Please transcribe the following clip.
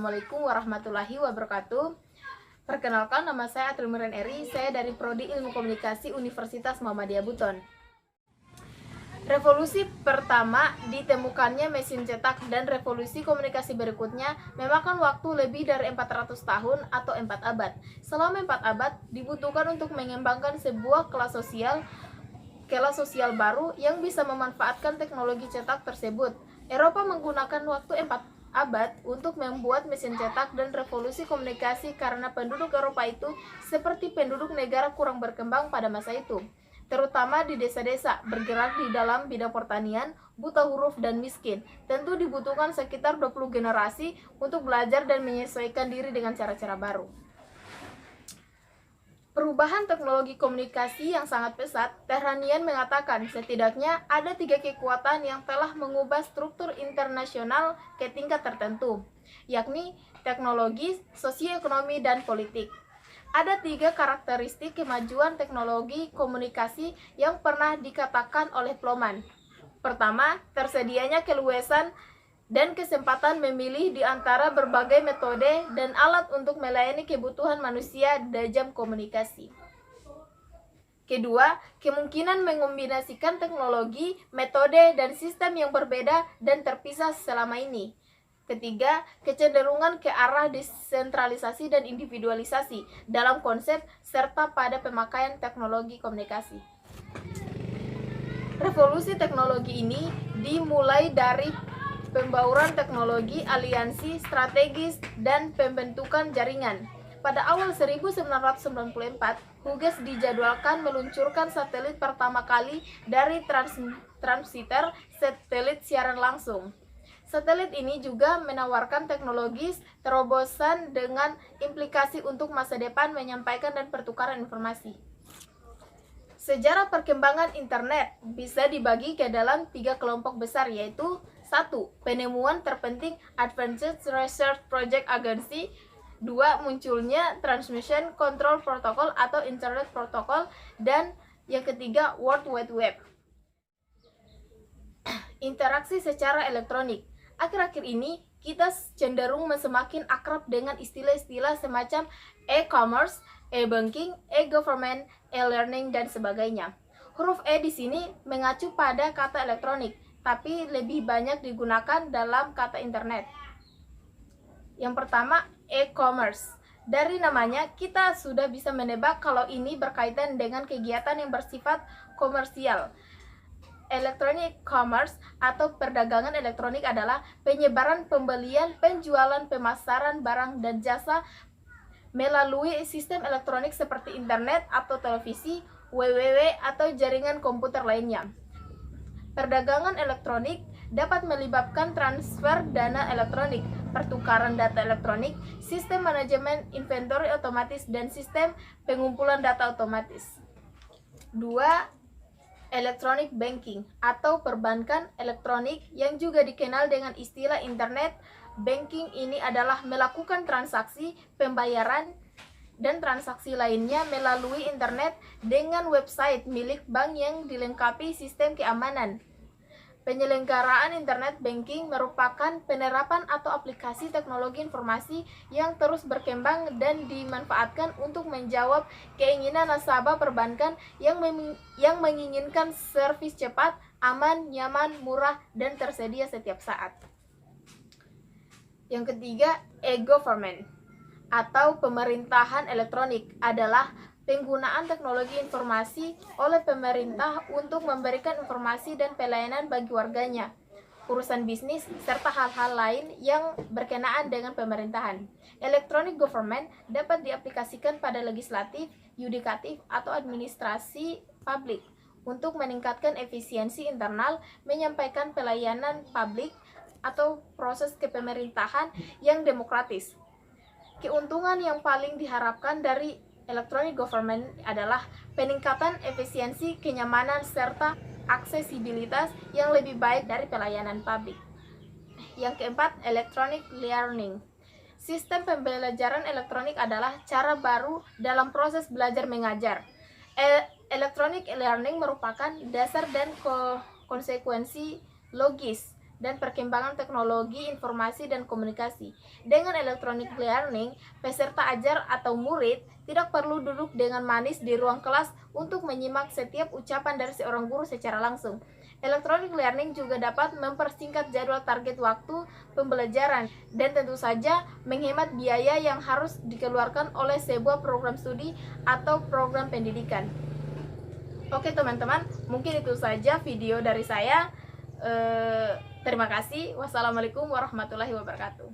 Assalamualaikum warahmatullahi wabarakatuh. Perkenalkan, nama saya Atril Miren Eri, saya dari Prodi Ilmu Komunikasi Universitas Muhammadiyah Buton. Revolusi pertama ditemukannya mesin cetak dan revolusi komunikasi berikutnya memakan waktu lebih dari 400 tahun atau 4 abad. Selama 4 abad dibutuhkan untuk mengembangkan sebuah kelas sosial baru yang bisa memanfaatkan teknologi cetak tersebut. Eropa menggunakan waktu 4 abad untuk membuat mesin cetak dan revolusi komunikasi karena penduduk Eropa itu seperti penduduk negara kurang berkembang pada masa itu, terutama di desa-desa, bergerak di dalam bidang pertanian, buta huruf dan miskin. Tentu dibutuhkan sekitar 20 generasi untuk belajar dan menyesuaikan diri dengan cara-cara baru. Perubahan teknologi komunikasi yang sangat pesat, Tehranian mengatakan setidaknya ada 3 kekuatan yang telah mengubah struktur internasional ke tingkat tertentu, yakni teknologi, sosioekonomi, dan politik. Ada 3 karakteristik kemajuan teknologi komunikasi yang pernah dikatakan oleh Ploman. Pertama, tersedianya keluasan dan kesempatan memilih di antara berbagai metode dan alat untuk melayani kebutuhan manusia dalam komunikasi. Kedua, kemungkinan mengombinasikan teknologi, metode, dan sistem yang berbeda dan terpisah selama ini. Ketiga, kecenderungan ke arah desentralisasi dan individualisasi dalam konsep serta pada pemakaian teknologi komunikasi. Revolusi teknologi ini dimulai dari pembauran teknologi, aliansi, strategis, dan pembentukan jaringan. Pada awal 1994, Hughes dijadwalkan meluncurkan satelit pertama kali dari transmitter satelit siaran langsung. Satelit ini juga menawarkan teknologi terobosan dengan implikasi untuk masa depan menyampaikan dan pertukaran informasi. Sejarah perkembangan internet bisa dibagi ke dalam 3 kelompok besar, yaitu 1. Penemuan terpenting Advanced Research Project Agency. 2. Munculnya Transmission Control Protocol atau Internet Protocol. Dan yang ketiga, World Wide Web. Interaksi secara elektronik. Akhir-akhir ini, kita cenderung semakin akrab dengan istilah-istilah semacam e-commerce, e-banking, e-government, e-learning, dan sebagainya. Huruf E di sini mengacu pada kata elektronik, tapi lebih banyak digunakan dalam kata internet. Yang pertama, e-commerce. Dari namanya, kita sudah bisa menebak kalau ini berkaitan dengan kegiatan yang bersifat komersial. Electronic commerce atau perdagangan elektronik adalah penyebaran, pembelian, penjualan, pemasaran barang dan jasa melalui sistem elektronik seperti internet atau televisi, www atau jaringan komputer lainnya. Perdagangan elektronik dapat melibatkan transfer dana elektronik, pertukaran data elektronik, sistem manajemen inventory otomatis, dan sistem pengumpulan data otomatis. 2. Electronic banking atau perbankan elektronik yang juga dikenal dengan istilah internet banking ini adalah melakukan transaksi, pembayaran, dan transaksi lainnya melalui internet dengan website milik bank yang dilengkapi sistem keamanan. Penyelenggaraan internet banking merupakan penerapan atau aplikasi teknologi informasi yang terus berkembang dan dimanfaatkan untuk menjawab keinginan nasabah perbankan yang menginginkan servis cepat, aman, nyaman, murah, dan tersedia setiap saat. Yang ketiga, e-government atau pemerintahan elektronik adalah penggunaan teknologi informasi oleh pemerintah untuk memberikan informasi dan pelayanan bagi warganya, urusan bisnis, serta hal-hal lain yang berkenaan dengan pemerintahan. Electronic government dapat diaplikasikan pada legislatif, yudikatif, atau administrasi publik untuk meningkatkan efisiensi internal, menyampaikan pelayanan publik, atau proses kepemerintahan yang demokratis. Keuntungan yang paling diharapkan dari electronic government adalah peningkatan efisiensi, kenyamanan, serta aksesibilitas yang lebih baik dari pelayanan publik. Yang keempat, electronic learning. Sistem pembelajaran elektronik adalah cara baru dalam proses belajar mengajar. Electronic learning merupakan dasar dan konsekuensi logis dan perkembangan teknologi informasi dan komunikasi. Dengan electronic learning, peserta ajar atau murid tidak perlu duduk dengan manis di ruang kelas untuk menyimak setiap ucapan dari seorang guru secara langsung. Electronic learning juga dapat mempersingkat jadwal target waktu pembelajaran dan tentu saja menghemat biaya yang harus dikeluarkan oleh sebuah program studi atau program pendidikan. Oke teman-teman, mungkin itu saja video dari saya. Terima kasih. Wassalamualaikum warahmatullahi wabarakatuh.